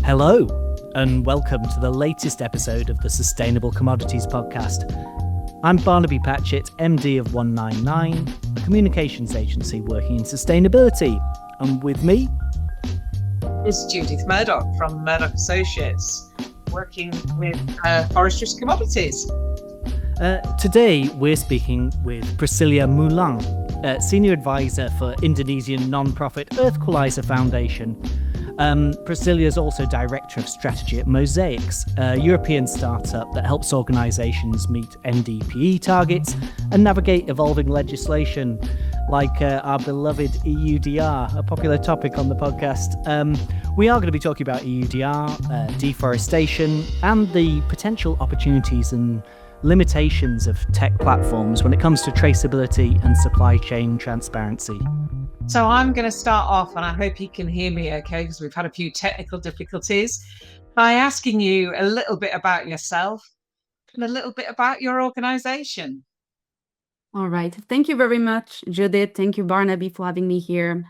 Hello, and welcome to the latest episode of the Sustainable Commodities Podcast. I'm Barnaby Patchett, MD of 199, a communications agency working in sustainability. And with me is Judith Murdoch from Murdoch Associates, working with forestry commodities. Today, we're speaking with Priscillia Moulin, Senior Advisor for Indonesian non-profit Earthqualizer Foundation. Priscillia is also Director of Strategy at MosaiX, a European startup that helps organisations meet NDPE targets and navigate evolving legislation like our beloved EUDR, a popular topic on the podcast. We are going to be talking about EUDR, deforestation, and the potential opportunities and limitations of tech platforms when it comes to traceability and supply chain transparency. So I'm going to start off, and I hope you can hear me okay, because we've had a few technical difficulties, by asking you a little bit about yourself and a little bit about your organisation. All right. Thank you very much, Judith. Thank you, Barnaby, for having me here.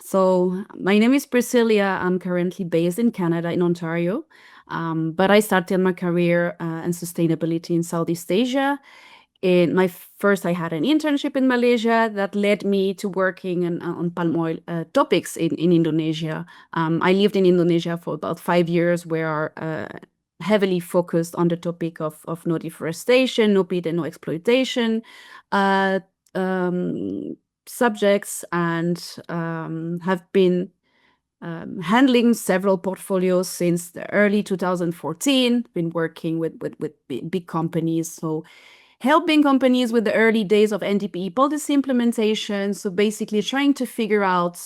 So my name is Priscillia. I'm currently based in Canada, in Ontario, but I started my career in sustainability in Southeast Asia. I had an internship in Malaysia that led me to working on palm oil topics in Indonesia. I lived in Indonesia for about 5 years, where heavily focused on the topic of no deforestation, no peat, and no exploitation subjects, and have been handling several portfolios since the early 2014. Been working with big companies, so helping companies with the early days of NDPE policy implementation. So basically trying to figure out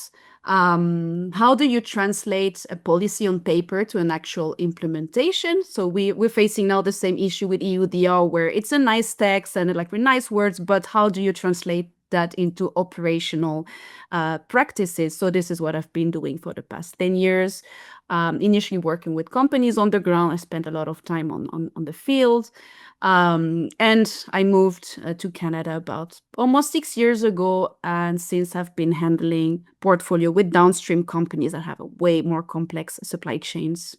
how do you translate a policy on paper to an actual implementation. So we're facing now the same issue with EUDR, where it's a nice text and like with nice words, but how do you translate that into operational practices? So this is what I've been doing for the past 10 years. Initially working with companies on the ground. I spent a lot of time on the field. And I moved to Canada about almost 6 years ago, and since I've been handling portfolio with downstream companies that have a way more complex supply chains.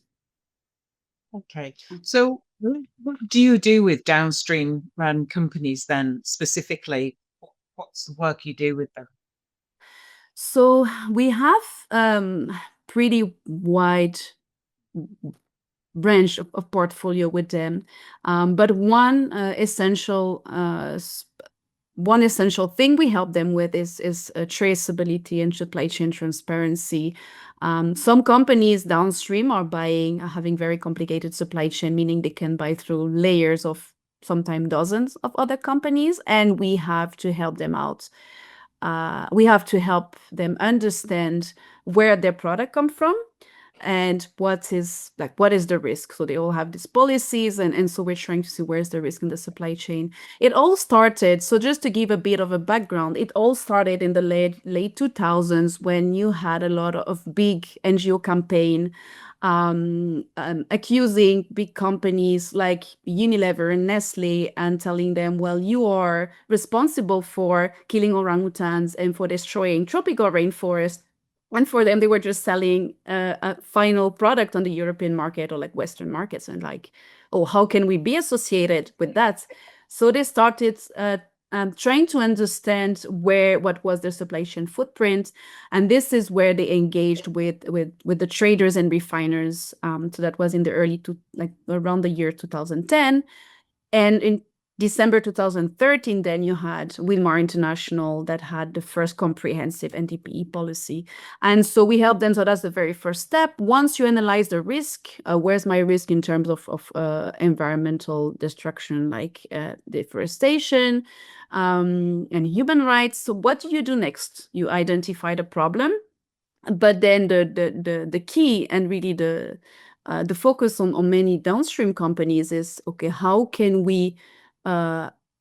Okay, so what do you do with downstream companies then, specifically? What's the work you do with them? So we have pretty wide branch of portfolio with them, but one essential thing we help them with is traceability and supply chain transparency. Some companies downstream are having very complicated supply chain, meaning they can buy through layers of sometimes dozens of other companies, and we have to help them out. We have to help them understand where their product come from and what is the risk. So they all have these policies, and so we're trying to see where's the risk in the supply chain. It all started, so just to give a bit of a background, it all started in the late 2000s, when you had a lot of big NGO campaign accusing big companies like Unilever and Nestle, and telling them, well, you are responsible for killing orangutans and for destroying tropical rainforest. And for them, they were just selling a final product on the European market or like Western markets, and like, oh, how can we be associated with that? So they started trying to understand what was their supply chain footprint, and this is where they engaged with the traders and refiners. So that was in the around the year 2010, and in December 2013, then you had Wilmar International that had the first comprehensive NDPE policy. And so we help them. So that's the very first step. Once you analyze the risk, where's my risk in terms of environmental destruction, like deforestation and human rights. So what do you do next? You identify the problem, but then the key and really the focus on many downstream companies is, okay, how can we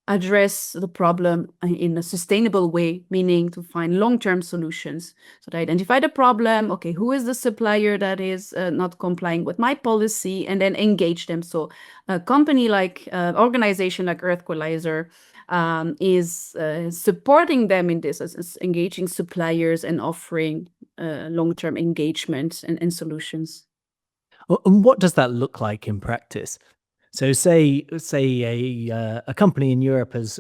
address the problem in a sustainable way, meaning to find long-term solutions. So to identify the problem, okay, who is the supplier that is not complying with my policy, and then engage them. So a company like organization like Earthqualizer is supporting them in this, as engaging suppliers and offering long-term engagement and solutions. And what does that look like in practice? So say a company in Europe has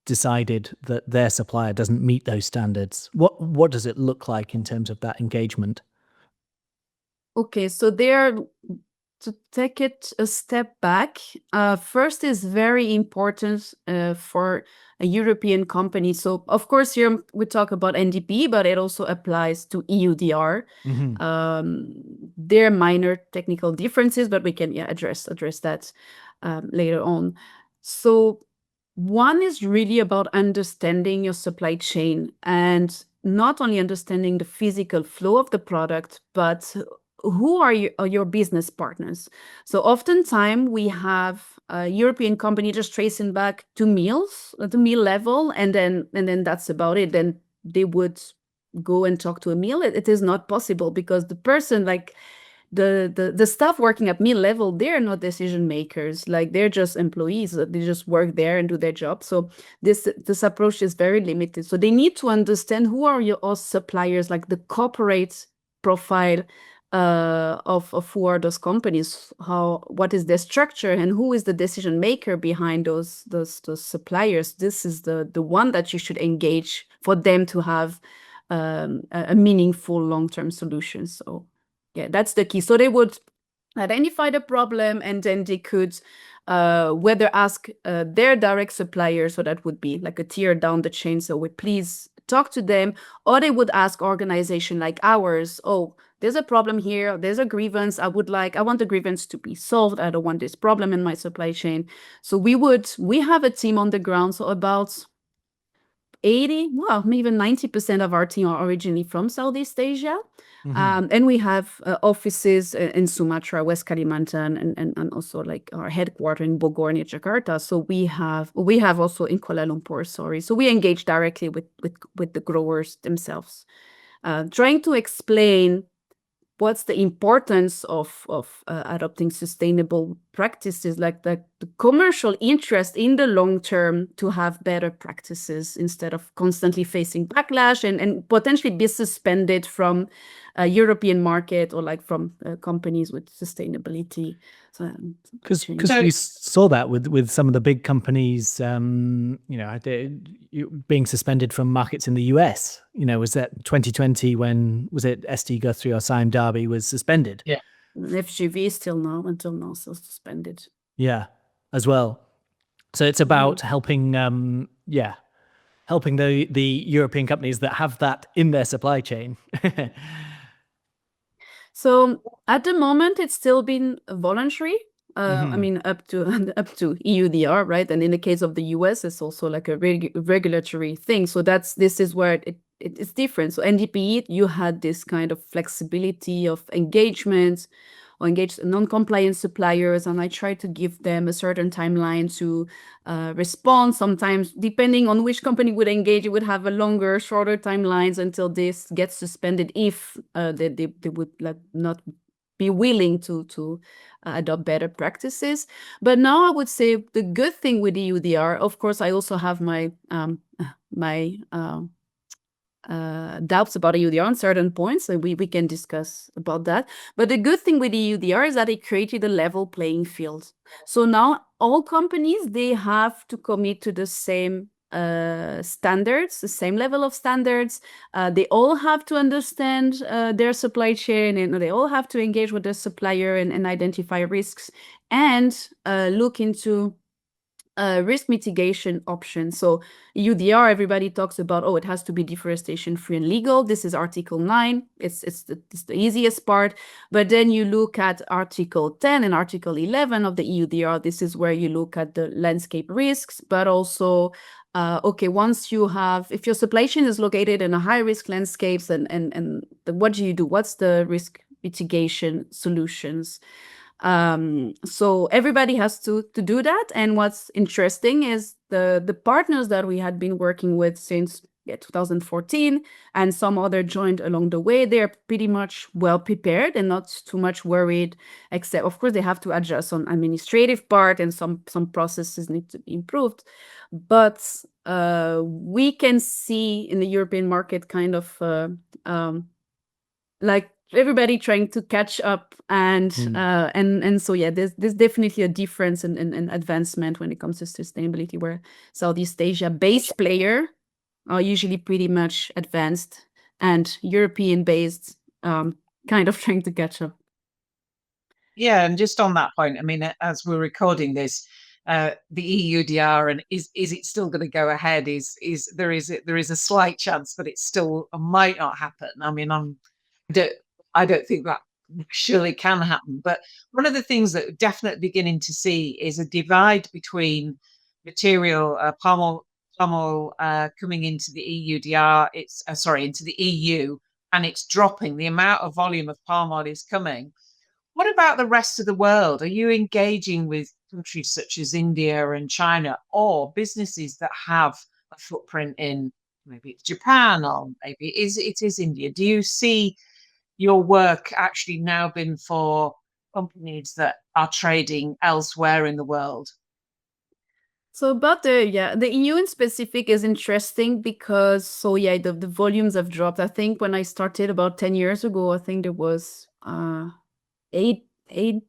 decided that their supplier doesn't meet those standards. What does it look like in terms of that engagement? Okay, so to take it a step back, first is very important for a European company. So of course here we talk about NDPE, but it also applies to EUDR. There are minor technical differences, but we can address that later on. So one is really about understanding your supply chain and not only understanding the physical flow of the product, but who are your business partners. So oftentimes we have a European company just tracing back to meals at the meal level, and then that's about it. Then they would go and talk to a meal. It is not possible because the person, like the staff working at meal level, they're not decision makers. Like they're just employees. They just work there and do their job. So this approach is very limited. So they need to understand who are your suppliers, like the corporate profile of who are those companies, what is their structure, and who is the decision maker behind those suppliers. This is the one that you should engage for them to have a meaningful long-term solution. So yeah, that's the key. So they would identify the problem, and then they could whether ask their direct supplier, so that would be like a tier down the chain, so we please talk to them, or they would ask organization like ours, oh, there's a problem here, there's a grievance, I want the grievance to be solved, I don't want this problem in my supply chain. So we have a team on the ground, so about 80, well, maybe 90% of our team are originally from Southeast Asia. And we have offices in Sumatra, West Kalimantan, and also like our headquarters in Bogor near Jakarta. So we have also in Kuala Lumpur, sorry. So we engage directly with the growers themselves, trying to explain what's the importance of adopting sustainable practices, like the commercial interest in the long term to have better practices instead of constantly facing backlash and potentially be suspended from a European market or like from companies with sustainability. Because we saw that with some of the big companies, being suspended from markets in the US. Was that 2020 when, was it ST Guthrie or Sime Darby was suspended? Yeah. FGV is still suspended. Yeah, as well. So it's about helping, helping the European companies that have that in their supply chain. So at the moment, it's still been voluntary. I mean, up to EUDR, right? And in the case of the US, it's also like a regulatory thing. So this is where it's different. So NDPE, you had this kind of flexibility of engagement or engage non-compliant suppliers, and I try to give them a certain timeline to respond. Sometimes, depending on which company would engage, it would have a longer, shorter timelines until this gets suspended if they would like not be willing to adopt better practices. But now I would say the good thing with EUDR, of course, I also have my doubts about EUDR on certain points, and we can discuss about that. But the good thing with EUDR is that it created a level playing field. So now all companies, they have to commit to the same standards, the same level of standards. They all have to understand their supply chain, and they all have to engage with their supplier and identify risks and look into risk mitigation options. So EUDR, everybody talks about, it has to be deforestation free and legal. This is Article 9. It's the easiest part. But then you look at Article 10 and Article 11 of the EUDR. This is where you look at the landscape risks, but also, once you have, if your supply chain is located in a high risk landscapes, and what do you do? What's the risk mitigation solutions? So everybody has to do that. And what's interesting is the partners that we had been working with since 2014, and some other joined along the way, they're pretty much well prepared and not too much worried, except of course they have to adjust on administrative part, and some processes need to be improved. But we can see in the European market kind of like everybody trying to catch up, and so yeah, there's definitely a difference in advancement when it comes to sustainability, where Southeast Asia based player are usually pretty much advanced, and European based kind of trying to catch up. Yeah, and just on that point, I mean, as we're recording this, the EUDR, and is it still going to go ahead? There is a slight chance that it still might not happen. I mean, I don't think that surely can happen. But one of the things that we're definitely beginning to see is a divide between material palm oil coming into the EUDR. It's into the EU, and it's dropping. The amount of volume of palm oil is coming. What about the rest of the world? Are you engaging with countries such as India and China, or businesses that have a footprint in maybe it's Japan, or maybe it is India? Do you see your work actually now been for companies that are trading elsewhere in the world? So about the EU in specific is interesting because the volumes have dropped. I think when I started about 10 years ago, I think there was 18%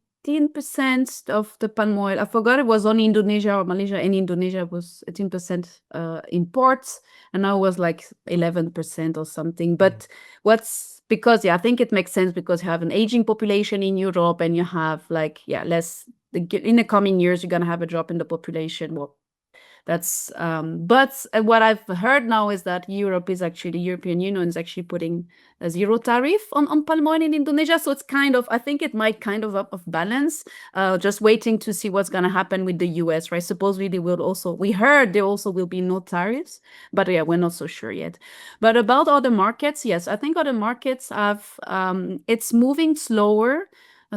of the palm oil. I forgot it was only Indonesia or Malaysia, and Indonesia was 18% imports, and now it was like 11% or something. But because I think it makes sense because you have an aging population in Europe, and you have less. In the coming years, you're gonna have a drop in the population. Well, that's but what I've heard now is that the European Union is actually putting a zero tariff on palm oil in Indonesia. So it's I think it might kind of up of balance. Just waiting to see what's gonna happen with the US, right? Supposedly we heard there also will be no tariffs, but yeah, we're not so sure yet. But about other markets, yes, I think other markets have it's moving slower.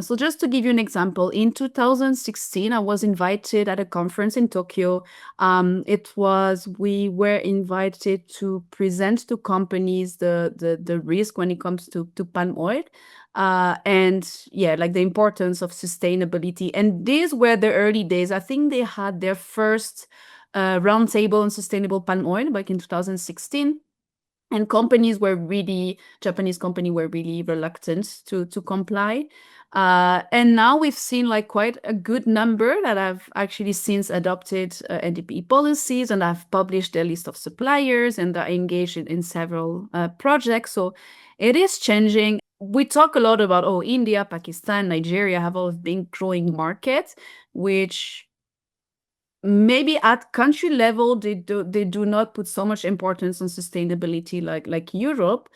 So just to give you an example, in 2016, I was invited at a conference in Tokyo. We were invited to present to companies the risk when it comes to palm oil, and the importance of sustainability. And these were the early days. I think they had their first roundtable on sustainable palm oil back in 2016. And Japanese companies were really reluctant to comply. And now we've seen quite a good number that have actually since adopted NDPE policies, and have published their list of suppliers, and are engaged in several projects. So it is changing. We talk a lot about, India, Pakistan, Nigeria have all been growing markets, which maybe at country level they do not put so much importance on sustainability like Europe.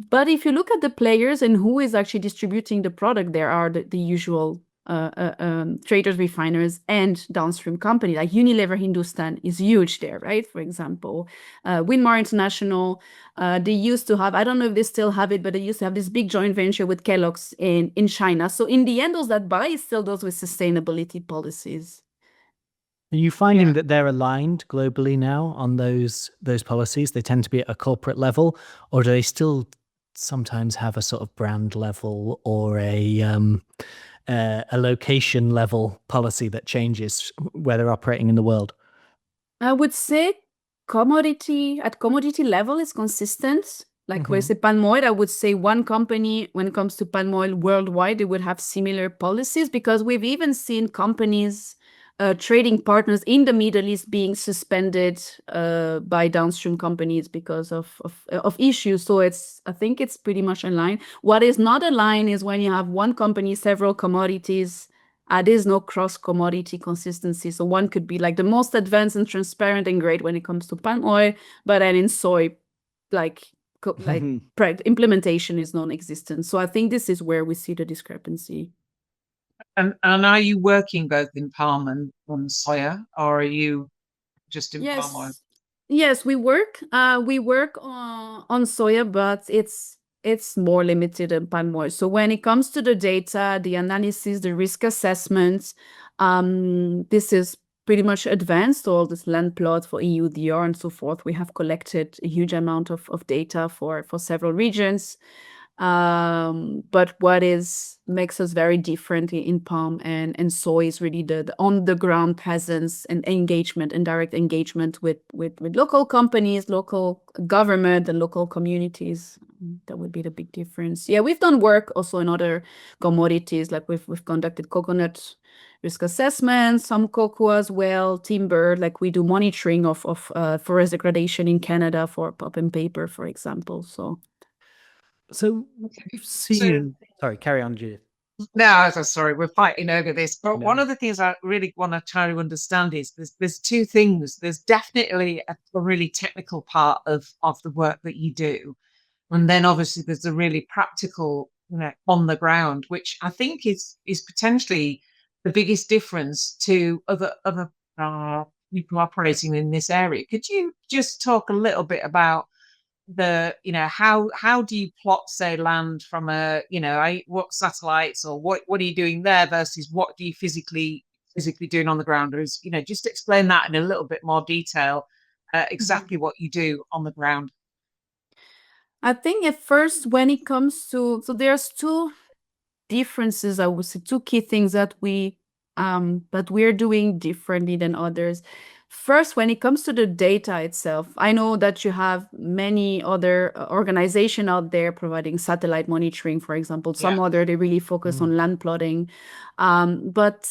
But if you look at the players and who is actually distributing the product, there are the usual traders, refiners, and downstream companies. Like Unilever Hindustan is huge there, right? For example, Winmar International, they used to have, I don't know if they still have it, but they used to have this big joint venture with Kellogg's in China. So in the end, those that buy is still those with sustainability policies. Are you finding that they're aligned globally now on those policies? They tend to be at a corporate level, or do they still sometimes have a sort of brand level or a location level policy that changes where they're operating in the world? I would say commodity level is consistent. Like with the palm oil, I would say one company, when it comes to palm oil worldwide, they would have similar policies, because we've even seen companies, trading partners in the Middle East being suspended by downstream companies because of issues. So I think it's pretty much aligned. What is not aligned is when you have one company, several commodities. There's no cross-commodity consistency. So one could be like the most advanced and transparent and great when it comes to palm oil, but then in soy, implementation is non-existent. So I think this is where we see the discrepancy. And are you working both in palm and on soya, or are you just in palm oil? Yes, we work on soya, but it's more limited than palm oil. So when it comes to the data, the analysis, the risk assessments, this is pretty much advanced. All this land plot for EUDR and so forth. We have collected a huge amount of data for several regions. But what makes us very different in palm and soy is really the on the ground presence and engagement and direct engagement with local companies, local government, and local communities. That would be the big difference. Yeah, we've done work also in other commodities, like we've conducted coconut risk assessment, some cocoa as well, timber, like we do monitoring of forest degradation in Canada for pulp and paper, for example. So we've seen. Sorry, carry on, Judith. No, so sorry, we're fighting over this. But No. one of the things I really want to try to understand is there's two things. There's definitely a really technical part of the work that you do. And then obviously there's a really practical, on the ground, which I think is potentially the biggest difference to other people operating in this area. Could you just talk a little bit about how do you plot, say, land from what satellites, or what are you doing there versus what do you physically doing on the ground? Or just explain that in a little bit more detail, exactly what you do on the ground. I think at first, when it comes to, so there's two differences, I would say, two key things that we're doing differently than others. First, when it comes to the data itself, I know that you have many other organizations out there providing satellite monitoring, for example. Some other, they really focus on land plotting. But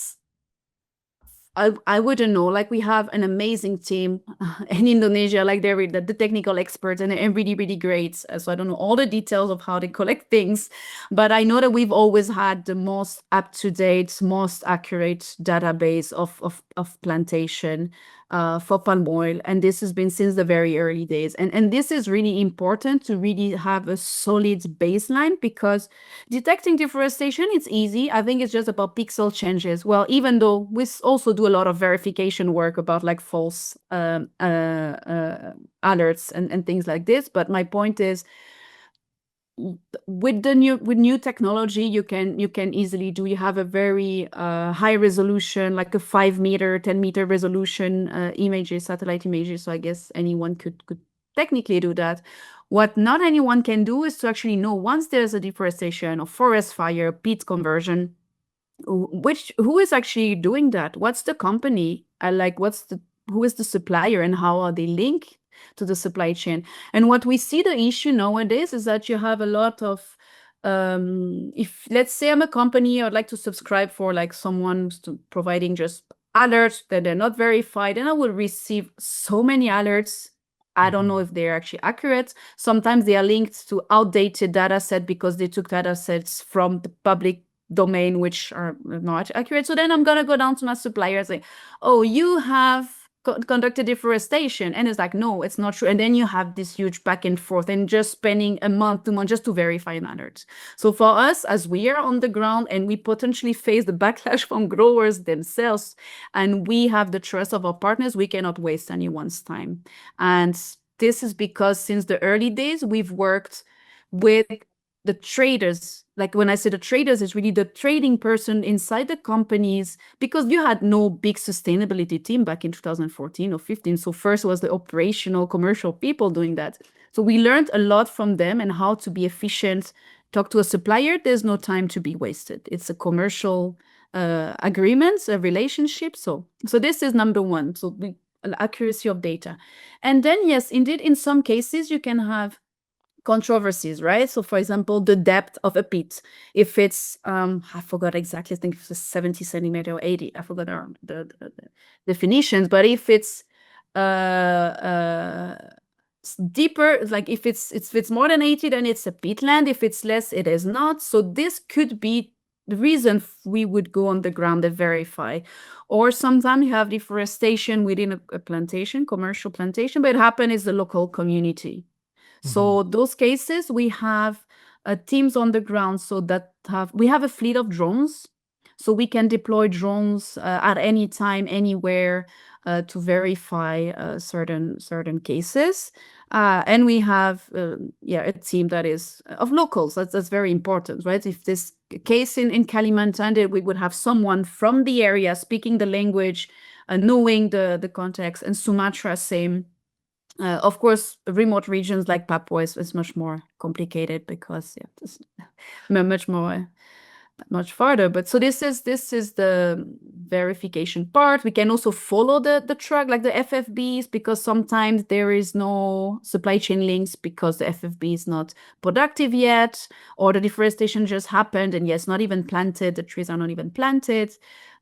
I wouldn't know. Like, we have an amazing team in Indonesia, like they're the technical experts and really, really great. So I don't know all the details of how they collect things, but I know that we've always had the most up-to-date, most accurate database of plantation for palm oil. And this has been since the very early days. And this is really important to really have a solid baseline, because detecting deforestation, it's easy. I think it's just about pixel changes. Well, even though we also do a lot of verification work about like false alerts and things like this. But my point is, with new technology, you can easily do. You have a very high resolution, like a 5-meter, 10-meter resolution images, satellite images. So I guess anyone could technically do that. What not anyone can do is to actually know, once there's a deforestation or forest fire, peat conversion, who is actually doing that? What's the company? Who is the supplier, and how are they linked to the supply chain? And what we see the issue nowadays is that you have a lot of, if let's say I'm a company, I'd like to subscribe for like someone providing just alerts that they're not verified, and I will receive so many alerts. I don't know if they're actually accurate. Sometimes they are linked to outdated data set because they took data sets from the public domain, which are not accurate. So then I'm going to go down to my supplier and say, oh, you have conducted deforestation. And it's like, no, it's not true. And then you have this huge back and forth, and just spending a month, 2 months just to verify an alert. So for us, as we are on the ground and we potentially face the backlash from growers themselves, and we have the trust of our partners, we cannot waste anyone's time. And this is because since the early days, we've worked with the traders. Like, when I say the traders, it's really the trading person inside the companies, because you had no big sustainability team back in 2014 or 15. So first was the operational commercial people doing that. So we learned a lot from them and how to be efficient. Talk to a supplier, there's no time to be wasted. It's a commercial agreement, a relationship. So this is number one. So the accuracy of data. And then, yes, indeed, in some cases you can have controversies, right? So for example, the depth of a pit, if it's I forgot exactly, I think it's 70 centimeter or 80, I forgot the definitions, but if it's deeper, like if it's more than 80, then it's a peatland. If it's less, it is not. So this could be the reason we would go on the ground and verify. Or sometimes you have deforestation within a plantation, commercial plantation, but it happens is the local community. So those cases, we have teams on the ground, so that we have a fleet of drones, so we can deploy drones at any time, anywhere, to verify certain cases. And we have a team that is of locals. That's very important, right? If this case in Kalimantan, we would have someone from the area speaking the language, knowing the context, and Sumatra, same. Of course, remote regions like Papua is much more complicated because it's much farther. But so this is the verification part. We can also follow the truck, like the FFBs, because sometimes there is no supply chain links because the FFB is not productive yet, or the deforestation just happened and not even planted. The trees are not even planted.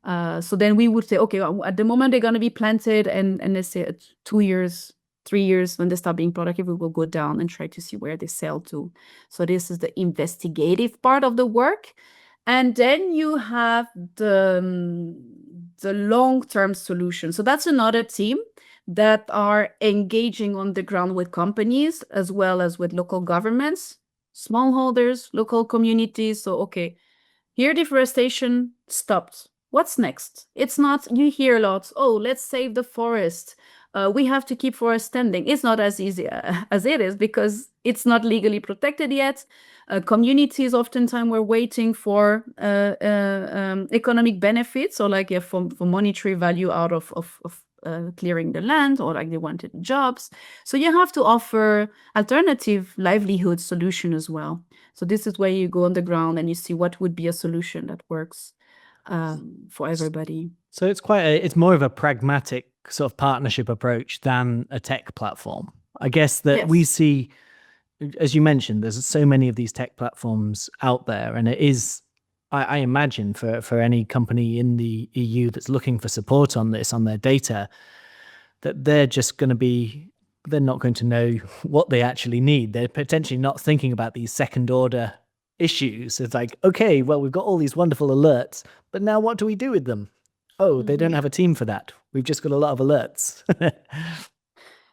So then we would say, okay, at the moment they're going to be planted, and let's say 2 years, 3 years, when they start being productive, we will go down and try to see where they sell to. So this is the investigative part of the work. And then you have the long-term solution. So that's another team that are engaging on the ground with companies as well as with local governments, smallholders, local communities. So, okay, here deforestation stopped. What's next? It's not, you hear a lot, oh, let's save the forest. We have to keep forest standing. It's not as easy as it is because it's not legally protected yet. Communities oftentimes were waiting for economic benefits, or like for monetary value out of clearing the land, or like they wanted jobs. So you have to offer alternative livelihood solution as well. So this is where you go on the ground and you see what would be a solution that works for everybody. So it's more of a pragmatic sort of partnership approach than a tech platform. I guess that we see, as you mentioned, there's so many of these tech platforms out there, and it is, I imagine, for any company in the EU that's looking for support on this, on their data, that they're not going to know what they actually need. They're potentially not thinking about these second order issues. It's like, okay, well, we've got all these wonderful alerts, but now what do we do with them? Oh, they don't have a team for that. We've just got a lot of alerts.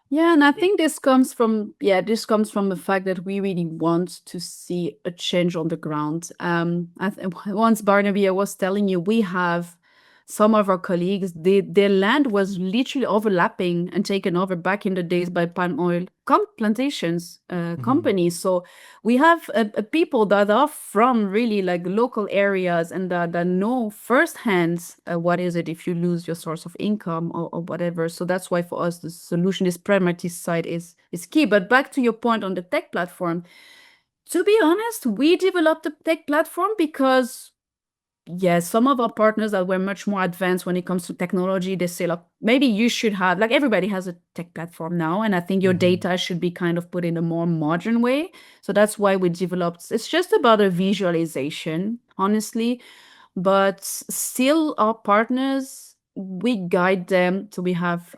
Yeah, and I think this comes from the fact that we really want to see a change on the ground. Once, Barnaby, I was telling you, we have some of our colleagues, their land was literally overlapping and taken over back in the days by palm oil plantations companies. So we have people that are from really like local areas and that know firsthand what is it if you lose your source of income or whatever. So that's why for us the solution, this pragmatic side is key. But back to your point on the tech platform, to be honest, we developed the tech platform because some of our partners that were much more advanced when it comes to technology, they say, look, maybe you should have, like everybody has a tech platform now, and I think your data should be kind of put in a more modern way. So that's why we developed, it's just about a visualization, honestly, but still our partners, we guide them. So we have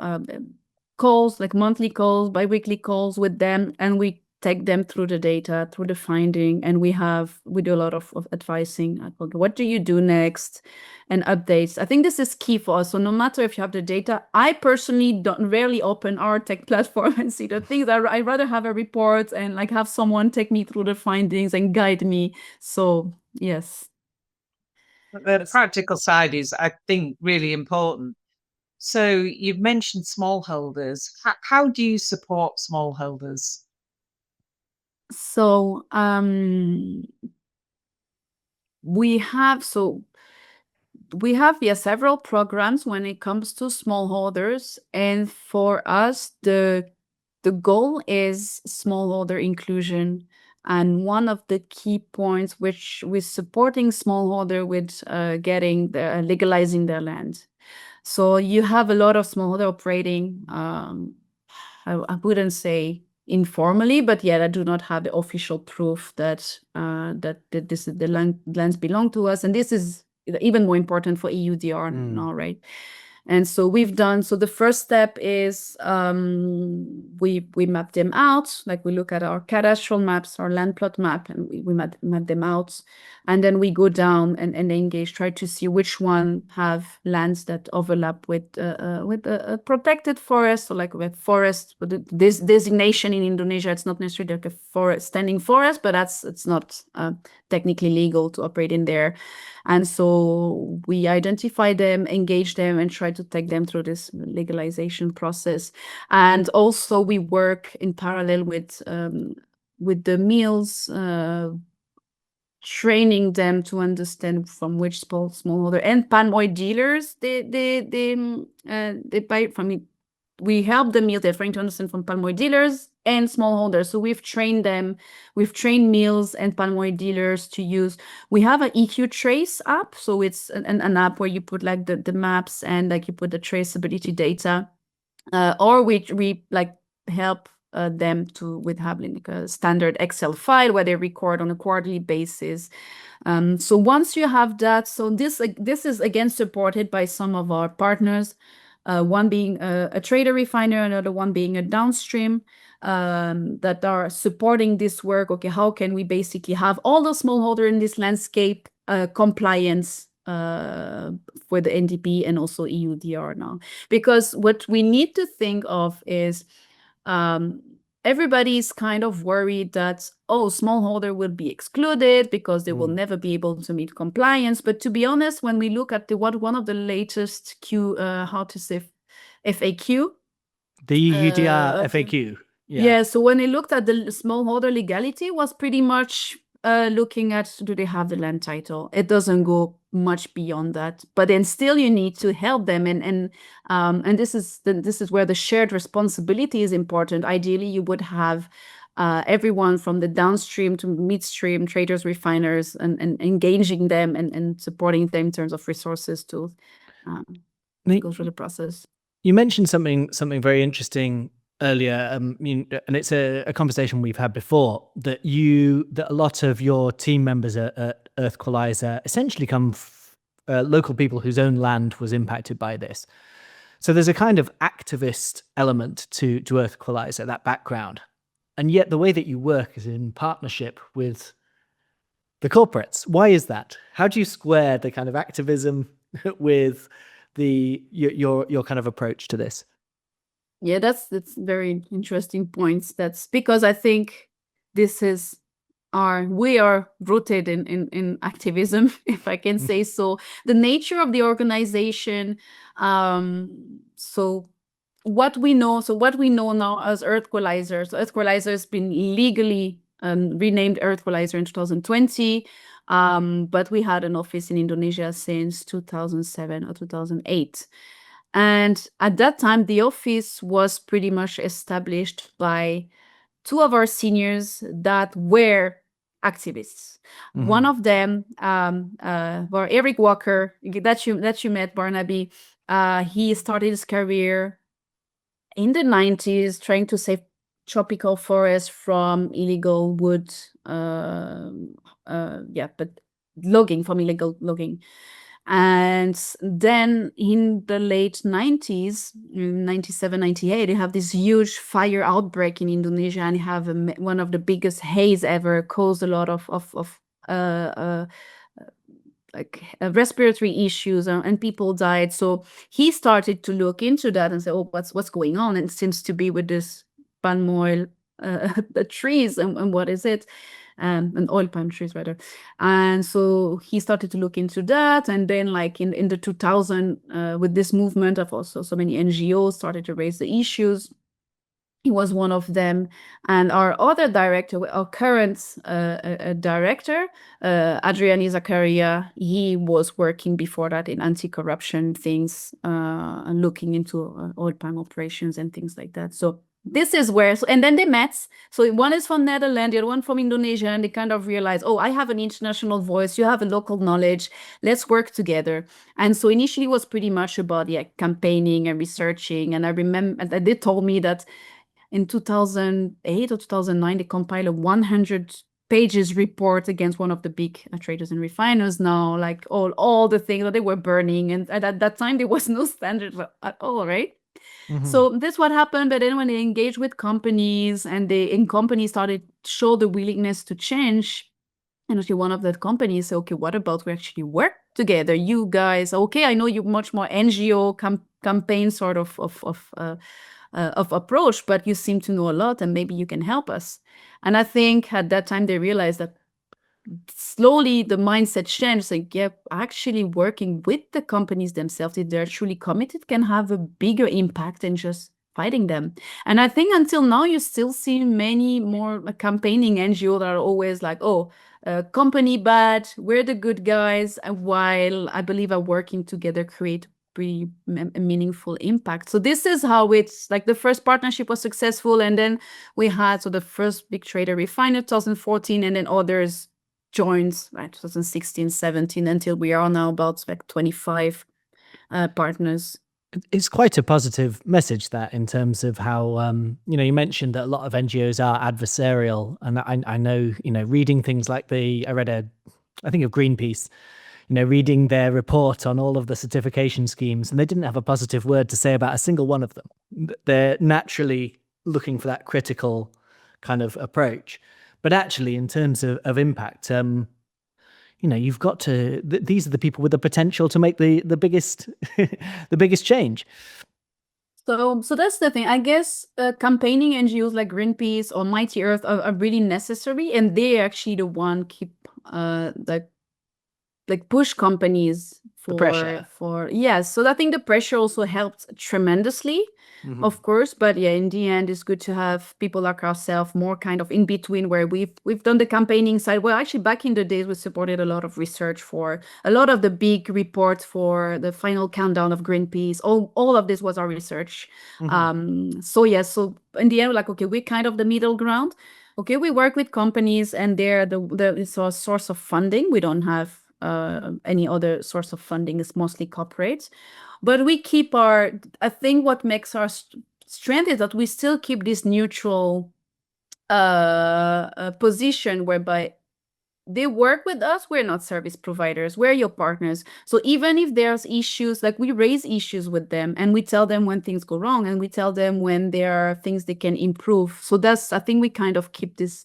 calls, like monthly calls, bi-weekly calls with them, and we take them through the data, through the finding, and we do a lot of advising. Okay, what do you do next? And updates. I think this is key for us. So no matter if you have the data, I personally rarely open our tech platform and see the things. I'd rather have a report and like have someone take me through the findings and guide me. So yes. The practical side is, I think, really important. So you've mentioned smallholders. How do you support smallholders? So we have several programs when it comes to smallholders, and for us the goal is smallholder inclusion. And one of the key points which we're supporting smallholder with legalizing their land. So you have a lot of smallholder operating, I wouldn't say informally, but I do not have the official proof that the lands belong to us, and this is even more important for EUDR now, right? And so the first step is we map them out, like we look at our cadastral maps, our land plot map, and we map them out. And then we go down and engage, try to see which one have lands that overlap with a protected forest, or like with forest. But this designation in Indonesia, it's not necessarily like a standing forest, but it's not technically legal to operate in there. And so we identify them, engage them, and try to take them through this legalization process. And also we work in parallel with the mills, training them to understand from which smallholder and palm oil dealers they buy from we help the mills. They're trying to understand from palm oil dealers and smallholders. So we've trained them. We've trained mills and palm oil dealers to use. We have an EQ Trace app. So it's an app where you put like the maps and like you put the traceability data. Or we like help them to with having like a standard Excel file where they record on a quarterly basis. So once you have that, so this is again supported by some of our partners, one being a trader refiner, another one being a downstream, that are supporting this work. Okay, how can we basically have all the smallholder in this landscape compliance for the NDPE and also EUDR now? Because what we need to think of is everybody's kind of worried that, oh, smallholder will be excluded because they will never be able to meet compliance. But to be honest, when we look at one of the latest FAQ, The EUDR FAQ. yeah, so when they looked at the smallholder legality, was pretty much looking at, do they have the land title? It doesn't go much beyond that, but then still you need to help them, and this is where the shared responsibility is important. Ideally, you would have everyone from the downstream to midstream traders, refiners, and engaging them and supporting them in terms of resources to go through the process. You mentioned something very interesting earlier, and it's a conversation we've had before, that a lot of your team members at Earthqualizer essentially come local people whose own land was impacted by this. So there's a kind of activist element to Earthqualizer, that background. And yet the way that you work is in partnership with the corporates. Why is that? How do you square the kind of activism with your kind of approach to this? Yeah, that's very interesting points. That's because I think we are rooted in activism, if I can say so. The nature of the organization. So what we know now as Earthqualizer. So Earthqualizer has been legally renamed Earthqualizer in 2020. But we had an office in Indonesia since 2007 or 2008. And at that time, the office was pretty much established by two of our seniors that were activists. One of them, were Eric Walker, that you met, Barnaby. He started his career in the 90s trying to save tropical forests from illegal wood, but from illegal logging. And then in the late 90s, 97, 98, they have this huge fire outbreak in Indonesia, and have one of the biggest haze ever, caused a lot of respiratory issues, and people died. So he started to look into that and say, oh, what's going on? And it seems to be with this palm oil, the trees, and what is it? And oil palm trees rather. And so he started to look into that, and then like in the 2000, with this movement of also so many NGOs started to raise the issues. He was one of them. And our other director, our current director, Adriani Zakaria, he was working before that in anti-corruption things, and looking into oil palm operations and things like that. So this is where, and then they met. So one is from Netherlands, the other one from Indonesia, and they kind of realized, oh, I have an international voice, you have a local knowledge, let's work together. And so initially it was pretty much about campaigning and researching. And I remember, they told me that in 2008 or 2009, they compiled a 100 pages report against one of the big traders and refiners now, like all the things that they were burning. And at that time, there was no standard at all, right? So that's what happened. But then when they engaged with companies, and companies started to show the willingness to change, and actually one of the companies said, okay, what about we actually work together? You guys, okay, I know you're much more NGO campaign sort of approach, but you seem to know a lot, and maybe you can help us. And I think at that time they realized that slowly the mindset changed, like, yeah, actually working with the companies themselves, if they're truly committed, can have a bigger impact than just fighting them. And I think until now you still see many more campaigning NGOs that are always like, oh, company bad, we're the good guys, while I believe are working together create pretty meaningful impact. So this is how it's like the first partnership was successful, and then we had the first big trader refined in 2014, and then others joined like 2016, 17, until we are now about like 25 partners. It's quite a positive message, that, in terms of how, you mentioned that a lot of NGOs are adversarial. And I know, reading things like I think of Greenpeace, reading their report on all of the certification schemes, and they didn't have a positive word to say about a single one of them. They're naturally looking for that critical kind of approach. But actually, in terms of impact, you've got to, these are the people with the potential to make the biggest the biggest change. So that's the thing. I guess campaigning NGOs like Greenpeace or Mighty Earth are really necessary, and they actually the one keep like push companies The pressure. So I think the pressure also helped tremendously, of course. But yeah, in the end, it's good to have people like ourselves more kind of in between, where we've done the campaigning side. Well, actually, back in the days, we supported a lot of research for a lot of the big reports for the final countdown of Greenpeace. All of this was our research. So in the end, we're like, okay, we're kind of the middle ground. Okay, we work with companies, and they're it's a source of funding. We don't have any other source of funding. Is mostly corporate, but we keep I think what makes our strength is that we still keep this neutral position, whereby they work with us. We're not service providers, we're your partners. So even if there's issues, like we raise issues with them, and we tell them when things go wrong, and we tell them when there are things they can improve. So I think we kind of keep this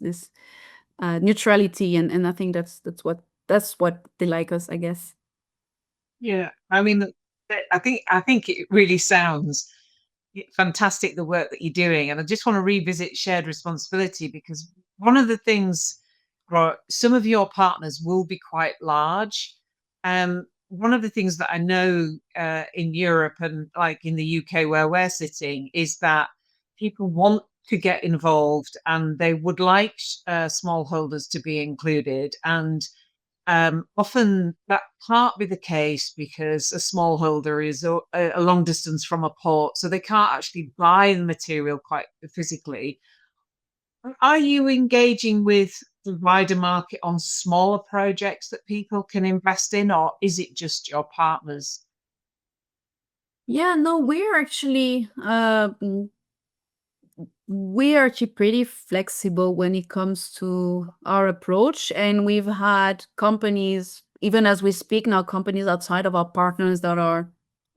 neutrality, and I think that's what they like us, I guess. Yeah, I mean, I think it really sounds fantastic, the work that you're doing, and I just want to revisit shared responsibility, because one of the things, some of your partners will be quite large. One of the things that I know in Europe and like in the UK where we're sitting is that people want to get involved, and they would like smallholders to be included. And often that can't be the case, because a smallholder is a long distance from a port, so they can't actually buy the material quite physically. Are you engaging with the wider market on smaller projects that people can invest in, or is it just your partners? Yeah, no, we are actually pretty flexible when it comes to our approach, and we've had companies, even as we speak now, companies outside of our partners that are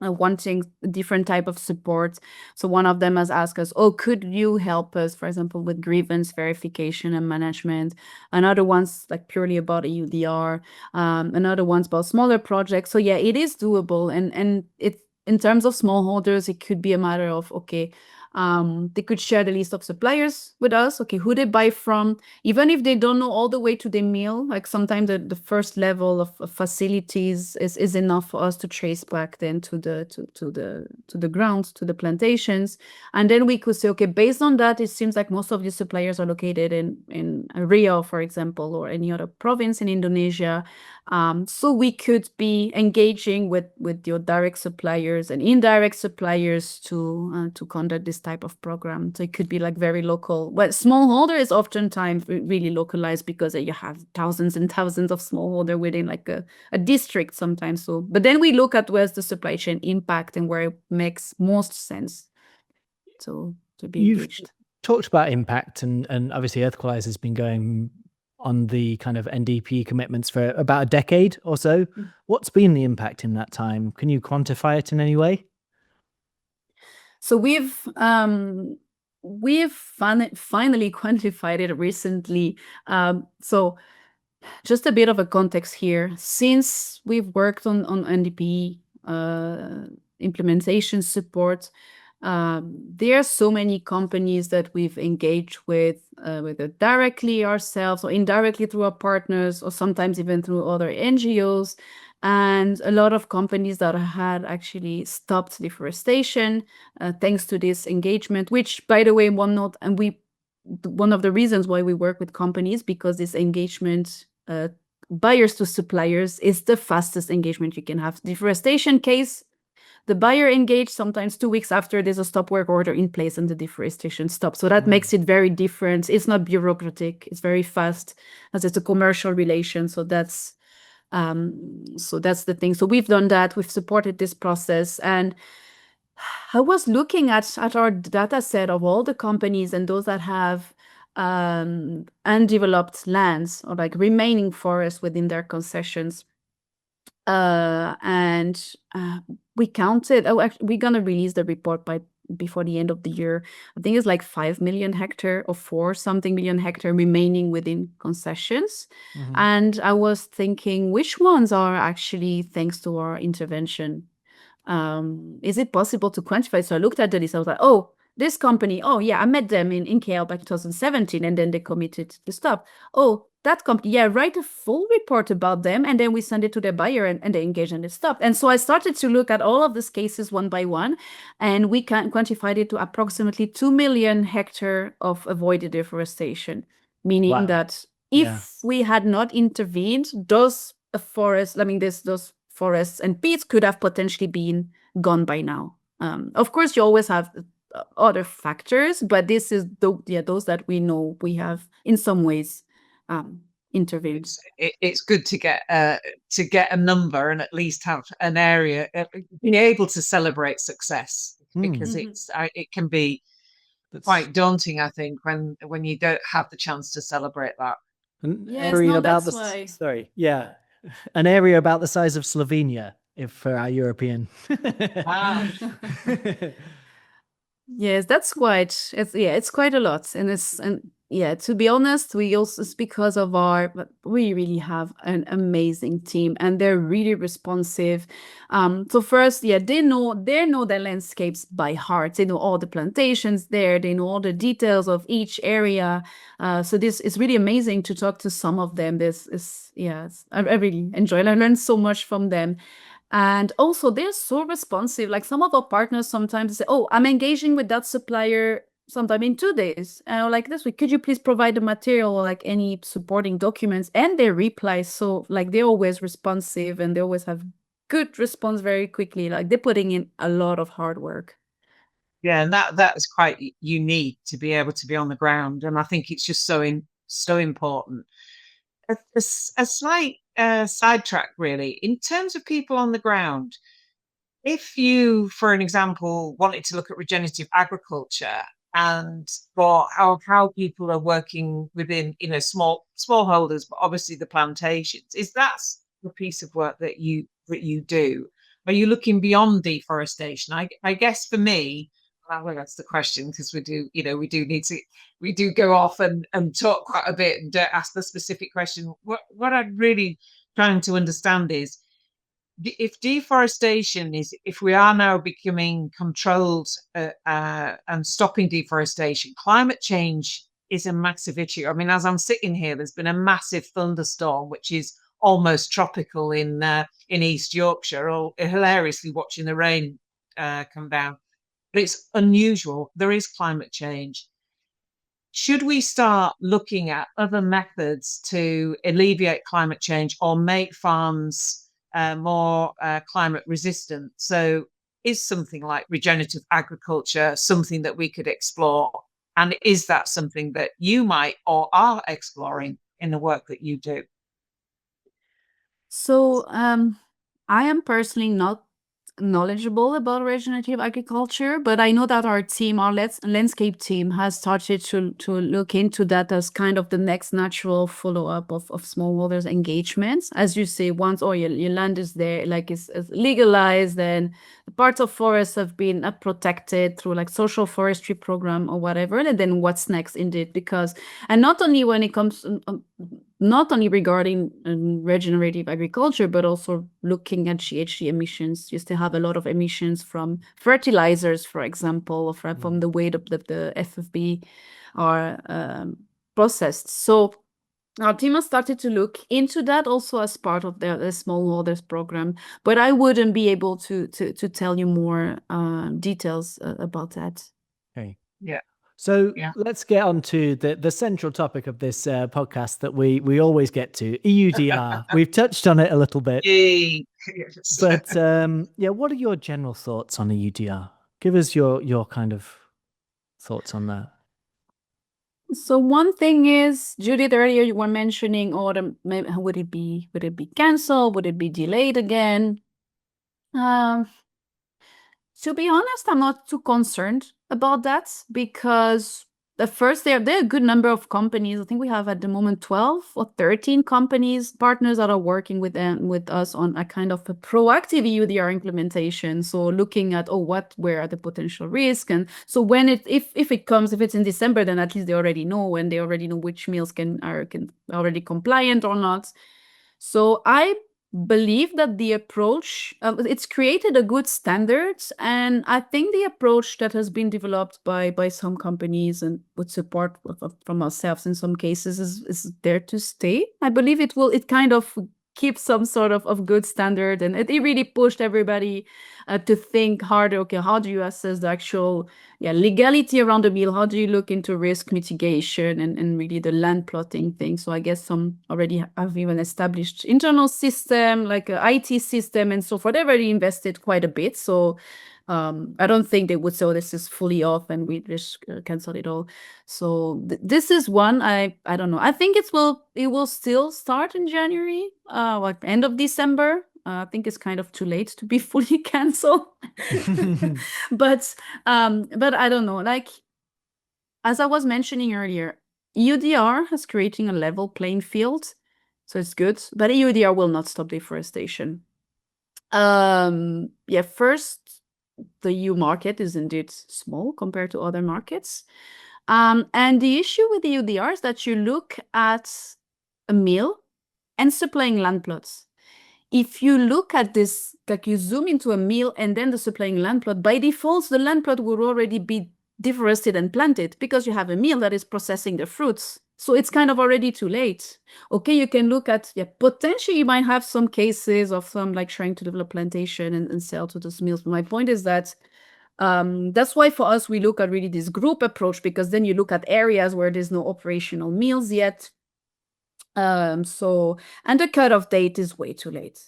wanting a different type of support. So one of them has asked us, oh, could you help us, for example, with grievance verification and management? Another one's like purely about EUDR. Another one's about smaller projects. So yeah, it is doable, and it's, in terms of smallholders, it could be a matter of, okay, they could share the list of suppliers with us, okay, who they buy from, even if they don't know all the way to the mill. Like sometimes the first level of facilities is enough for us to trace back then to the grounds, to the plantations. And then we could say, okay, based on that, it seems like most of the suppliers are located in Rio, for example, or any other province in Indonesia. So we could be engaging with your direct suppliers and indirect suppliers to conduct this type of program. So it could be like very local. Well, smallholder is oftentimes really localized, because you have thousands and thousands of smallholder within like a district sometimes. So, but then we look at where's the supply chain impact and where it makes most sense to be engaged. Talked about impact, and obviously Earthqualizer has been going on the kind of NDPE commitments for about a decade or so. What's been the impact in that time? Can you quantify it in any way? So we've finally quantified it recently. So just a bit of a context here. Since we've worked on NDPE implementation support, there are so many companies that we've engaged with, whether directly ourselves or indirectly through our partners, or sometimes even through other NGOs, and a lot of companies that had actually stopped deforestation thanks to this engagement. Which, by the way, one of the reasons why we work with companies, because this engagement, buyers to suppliers, is the fastest engagement you can have. Deforestation case, the buyer engaged, sometimes 2 weeks after there's a stop work order in place and the deforestation stops. So that makes it very different. It's not bureaucratic. It's very fast as it's a commercial relation. So that's the thing. So we've done that. We've supported this process. And I was looking at our data set of all the companies and those that have undeveloped lands or like remaining forests within their concessions. And we counted, we're going to release the report before the end of the year. I think it's like 5 million hectare or 4-something million hectare remaining within concessions. And I was thinking, which ones are actually thanks to our intervention? Is it possible to quantify? So I looked at the list. I was like, oh, this company, oh yeah, I met them in KL back in 2017, and then they committed to stop. Oh, that company, yeah, write a full report about them, and then we send it to the buyer, and they engage and they stopped. And so I started to look at all of these cases one by one, and we quantified it to approximately 2 million hectare of avoided deforestation, meaning that if we had not intervened, those forests, those forests and peats could have potentially been gone by now. Of course, you always have other factors, but this is those that we know we have in some ways intervened. It's good to get a number and at least have an area, being able to celebrate success, because it can be quite daunting, I think, when you don't have the chance to celebrate that. An area about the size of Slovenia, for our European. Yes, that's quite. It's quite a lot, to be honest, it's because of we really have an amazing team, and they're really responsive. So first, they know their landscapes by heart. They know all the plantations there. They know all the details of each area. So this is really amazing to talk to some of them. I really enjoy it. I learned so much from them. And also, they're so responsive. Like some of our partners sometimes say, oh, I'm engaging with that supplier sometime in 2 days. And like this week, could you please provide the material, like any supporting documents? And they reply. So like they're always responsive, and they always have good response very quickly. Like they're putting in a lot of hard work. Yeah, and that is quite unique to be able to be on the ground. And I think it's just so important. A slight sidetrack, really, in terms of people on the ground. If you, for an example, wanted to look at regenerative agriculture and for how people are working within, smallholders, but obviously the plantations, is that the piece of work that you do? Are you looking beyond deforestation? I guess for me, well, that's the question, because we do go off and talk quite a bit and ask the specific question. What I'm really trying to understand is, if deforestation if we are now becoming controlled and stopping deforestation, climate change is a massive issue. I mean, as I'm sitting here, there's been a massive thunderstorm, which is almost tropical in East Yorkshire, or hilariously watching the rain come down. But it's unusual. There is climate change. Should we start looking at other methods to alleviate climate change or make farms more climate resistant? So is something like regenerative agriculture something that we could explore? And is that something that you might or are exploring in the work that you do? So I am personally not knowledgeable about regenerative agriculture, but I know that our team, our landscape team, has started to look into that as kind of the next natural follow-up of smallholders engagements. As you say, once your land is there, like is legalized, then the parts of forests have been protected through like social forestry program or whatever, and then what's next indeed, because, and not only when it comes not only regarding regenerative agriculture, but also looking at GHG emissions. You still have a lot of emissions from fertilizers, for example, or from the way that the FFB are processed. So our team has started to look into that also as part of the smallholders program, but I wouldn't be able to tell you more details about that. Okay. Yeah. So Yeah. let's get on to the central topic of this podcast that we always get to, EUDR. We've touched on it a little bit, Yay. Yes. but yeah, what are your general thoughts on EUDR? Give us your kind of thoughts on that. So one thing is, Judith, earlier you were mentioning, would it be canceled? Would it be delayed again? To be honest, I'm not too concerned about that, because at first there are a good number of companies. I think we have at the moment 12 or 13 companies, partners that are working with us on a kind of a proactive EUDR implementation. So looking at where are the potential risks, and so when if it's in December, then at least they already know, and they already know which mills can already compliant or not. So I believe that the approach, it's created a good standards, and I think the approach that has been developed by some companies and with support from ourselves in some cases is there to stay. I believe it kind of keeps some sort of good standard, and it really pushed everybody to think harder. Okay, how do you assess the actual legality around the mill? How do you look into risk mitigation and really the land plotting thing? So I guess some already have even established internal system, like a IT system and so forth. They've already invested quite a bit. So I don't think they would say, oh, this is fully off and we just cancel it all. So this is one. I don't know. I think it will still start in January, like end of December. I think it's kind of too late to be fully canceled. But I don't know. Like, as I was mentioning earlier, EUDR is creating a level playing field, so it's good. But EUDR will not stop deforestation. First, the EU market is indeed small compared to other markets. And the issue with EUDR is that you look at a mill and supplying land plots. If you look at this, like you zoom into a mill and then the supplying land plot, by default, the land plot will already be deforested and planted because you have a mill that is processing the fruits. So it's kind of already too late. Okay, you can look at, potentially you might have some cases of some like trying to develop plantation and sell to those mills. But my point is that that's why for us, we look at really this group approach, because then you look at areas where there's no operational mills yet. And the cutoff date is way too late.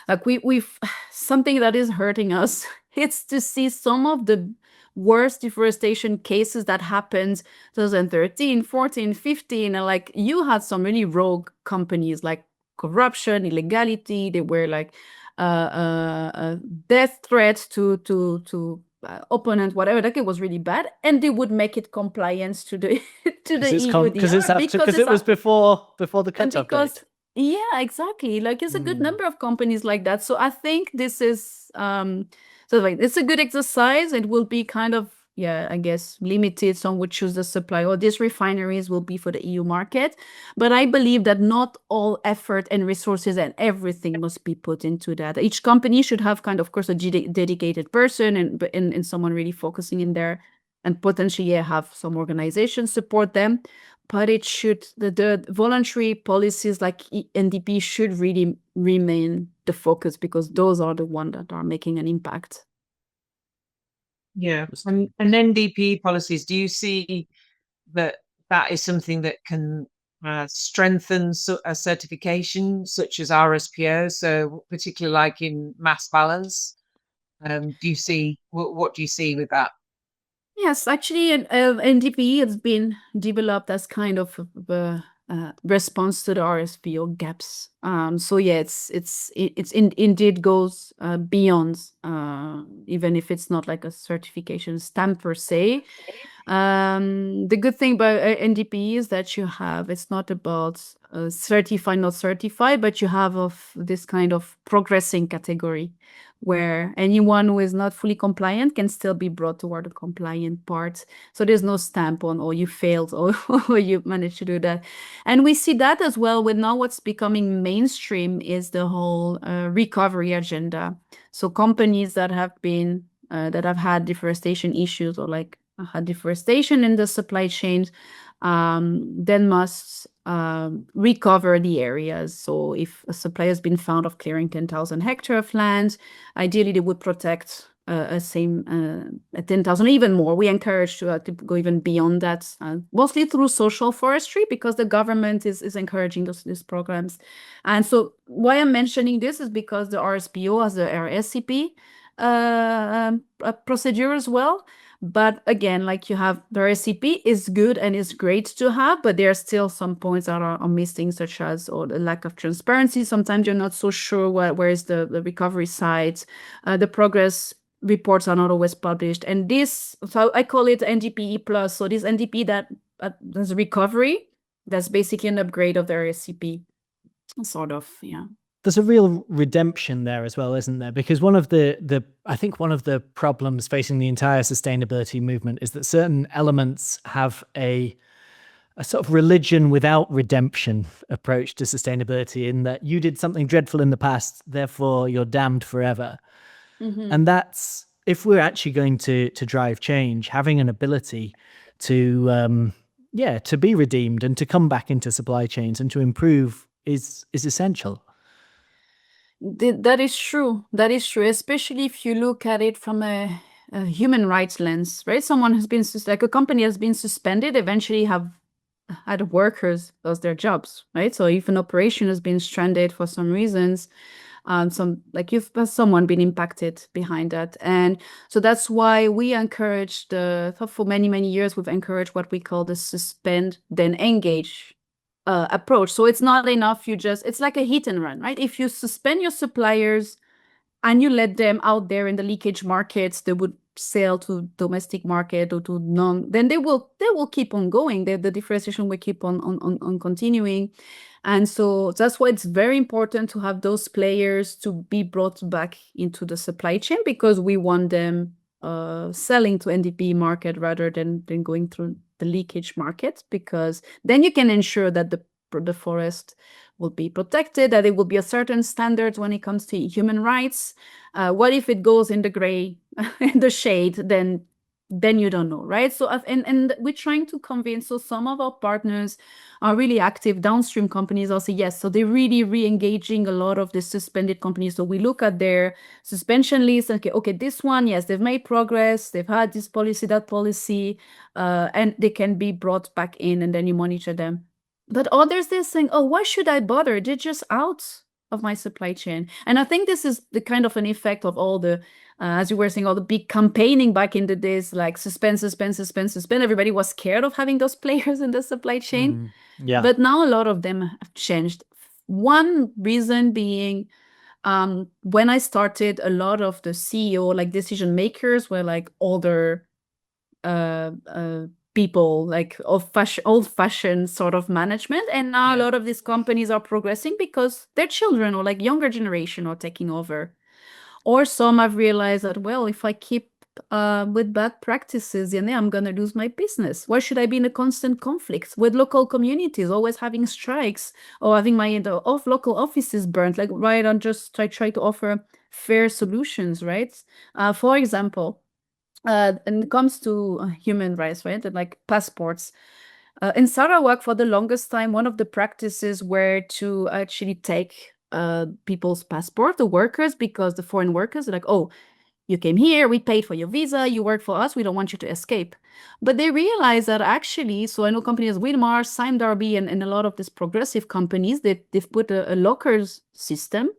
Like we've something that is hurting us. It's to see some of the worst deforestation cases that happened 2013, 14, 15, and like you had some really rogue companies, like corruption, illegality. They were like death threats to opponent, whatever. Like it was really bad, and they would make it compliant to the EUDR because it was before the cutoff date. Yeah, exactly. Like it's a good number of companies like that. So I think this is it's a good exercise. It will be kind of, I guess, limited. Some would choose the supply, or these refineries will be for the EU market. But I believe that not all effort and resources and everything must be put into that. Each company should have kind of course, a dedicated person and someone really focusing in there, and potentially have some organizations support them. But it should, the voluntary policies like NDP should really remain the focus, because those are the ones that are making an impact. Yeah, and NDPE policies, do you see that is something that can strengthen a certification such as RSPO? So particularly like in mass balance, do you see, what do you see with that? Yes, actually, NDPE has been developed as kind of a response to the RSPO gaps. So it indeed goes beyond, even if it's not like a certification stamp per se. The good thing about NDPE is that it's not about certified, not certified, but you have of this kind of progressing category, where anyone who is not fully compliant can still be brought toward the compliant part. So there's no stamp on, you failed, or you managed to do that. And we see that as well with now what's becoming mainstream is the whole recovery agenda. So companies that have been, that have had deforestation issues, or like had deforestation in the supply chains, then must recover the areas. So if a supply has been found of clearing 10,000 hectares of land, ideally they would protect same 10,000, even more. We encourage to go even beyond that, mostly through social forestry, because the government is encouraging these programs. And so why I'm mentioning this is because the RSPO has the RSCP procedure as well. But again, like you have the RSCP is good and is great to have, but there are still some points that are missing, such as the lack of transparency. Sometimes you're not so sure where is the recovery site. The progress reports are not always published. And this, so I call it NDPE plus. So this NDPE that's recovery, that's basically an upgrade of the RSCP, sort of, yeah. There's a real redemption there as well, isn't there? Because one of I think one of the problems facing the entire sustainability movement is that certain elements have a sort of religion without redemption approach to sustainability, in that you did something dreadful in the past, therefore you're damned forever. And that's, if we're actually going to drive change, having an ability to to be redeemed and to come back into supply chains and to improve is essential. That is true. That is true, especially if you look at it from a human rights lens, right? Someone has been, like a company has been suspended, eventually have had workers lose their jobs, right? So if an operation has been stranded for some reasons, someone been impacted behind that. And so that's why we encourage for many, many years, we've encouraged what we call the suspend, then engage approach. So it's not enough, it's like a hit and run, right? If you suspend your suppliers and you let them out there in the leakage markets, they would sell to domestic market or to then they will keep on going. The deforestation will keep on continuing. And so that's why it's very important to have those players to be brought back into the supply chain, because we want them selling to NDPE market rather than going through the leakage market, because then you can ensure that the forest will be protected, that it will be a certain standard when it comes to human rights. What if it goes in the gray, in the shade, then you don't know, right? So and we're trying to convince, so some of our partners are really active, downstream companies also, yes, so they're really re-engaging a lot of the suspended companies. So we look at their suspension list, okay, this one, yes, they've made progress, they've had this policy, that policy, and they can be brought back in, and then you monitor them. But others, they're saying, oh, why should I bother? They're just out of my supply chain. And I think this is the kind of an effect of all the, as you were saying, all the big campaigning back in the days, like suspend. Everybody was scared of having those players in the supply chain. Yeah. But now a lot of them have changed. One reason being, when I started, a lot of the CEO, like decision makers, were like older people, like old-fashioned sort of management. And now a lot of these companies are progressing because their children or like younger generation are taking over. Or some have realized that, well, if I keep with bad practices, then I'm going to lose my business. Why should I be in a constant conflict with local communities, always having strikes or having my local offices burnt? Like, right, I'm just try to offer fair solutions, right? For example, and it comes to human rights, right? Like passports. In Sarawak, for the longest time, one of the practices were to actually take people's passport, the workers, because the foreign workers are like, oh, you came here, we paid for your visa, you work for us, we don't want you to escape. But they realized that actually, so I know companies Wilmar, Sime Darby, and a lot of these progressive companies, they've put a lockers system.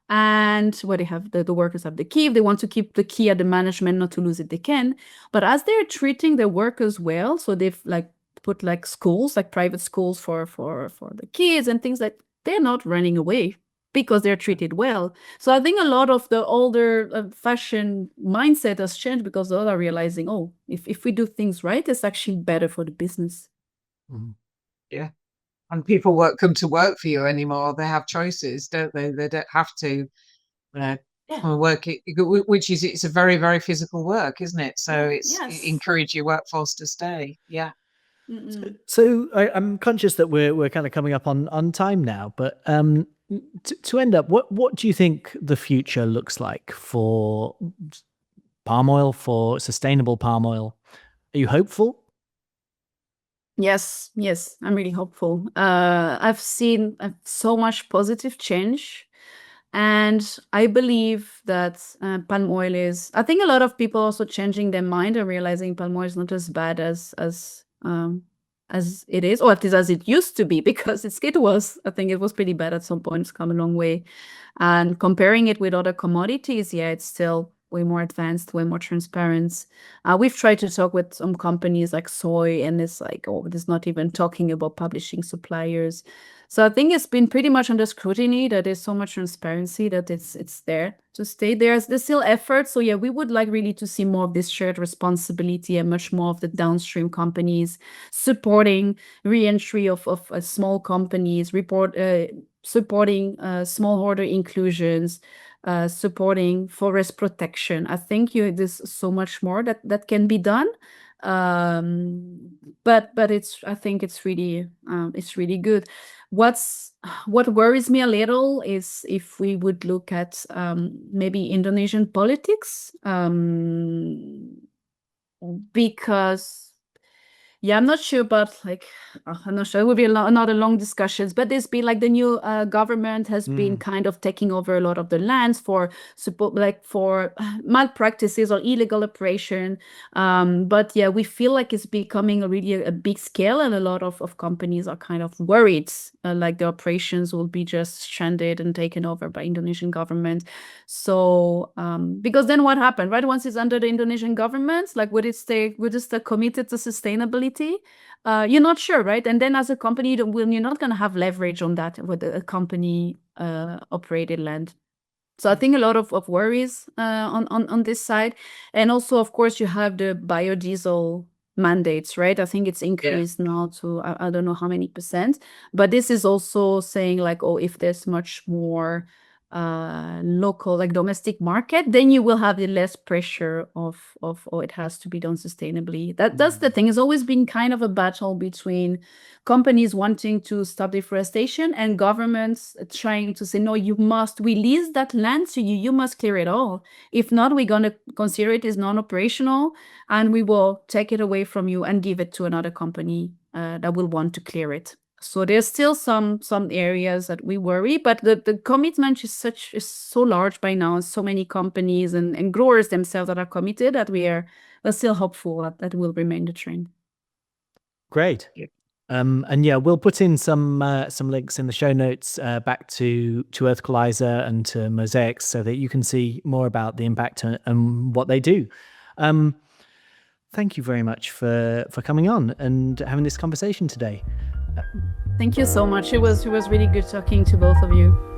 And where they have the workers have the key. If they want to keep the key at the management, not to lose it, they can. But as they're treating their workers well, so they've like put like schools, like private schools for the kids and things, like they're not running away because they're treated well. So I think a lot of the older fashion mindset has changed because they are realizing, oh, if we do things right, it's actually better for the business. Yeah. And people come to work for you anymore. They have choices, don't they? They don't have to work it, which is, it's a very, very physical work, isn't it? So it encourage your workforce to stay. Yeah. So I'm conscious that we're kind of coming up on time now, but to end up, what do you think the future looks like for palm oil, for sustainable palm oil? Are you hopeful? Yes, I'm really hopeful. I've seen so much positive change. And I believe that palm oil is. I think a lot of people also changing their mind and realizing palm oil is not as bad as it is, or at least as it used to be, because it was. I think it was pretty bad at some point. It's come a long way, and comparing it with other commodities, yeah, it's still way more advanced, way more transparent. We've tried to talk with some companies like soy, and it's like, oh, it's not even talking about publishing suppliers. So I think it's been pretty much under scrutiny, that there's so much transparency that it's there to stay. There's still effort. So yeah, we would like really to see more of this shared responsibility and much more of the downstream companies supporting re-entry of small companies, supporting smallholder inclusions, supporting forest protection. I think there's so much more that can be done. But I think it's really good. What worries me a little is if we would look at maybe Indonesian politics, because yeah, I'm not sure about I'm not sure. It would be another long discussions, but there's been like the new government has been kind of taking over a lot of the lands for support, like for malpractices or illegal operation. But yeah, we feel like it's becoming really a big scale, and a lot of companies are kind of worried, like the operations will be just stranded and taken over by Indonesian government. So because then what happened, right? Once it's under the Indonesian government, like would it stay committed to sustainability? You're not sure, right? And then as a company, you're not going to have leverage on that with a company operated land. So I think a lot of worries on this side. And also, of course, you have the biodiesel mandates, right? I think it's increased now to, I don't know how many %, but this is also saying like, oh, if there's much more local, like domestic market, then you will have the less pressure of oh, it has to be done sustainably. That's the thing. It's always been kind of a battle between companies wanting to stop deforestation and governments trying to say, no, you must release that land to you must clear it all. If not, we're going to consider it as non-operational, and we will take it away from you and give it to another company that will want to clear it. So there's still some areas that we worry, but the commitment is so large by now, so many companies and growers themselves that are committed, that we're still hopeful that will remain the trend. Great. And yeah, we'll put in some links in the show notes back to Earthqualizer and to MosaiX, so that you can see more about the impact and what they do. Thank you very much for coming on and having this conversation today. Thank you so much. It was really good talking to both of you.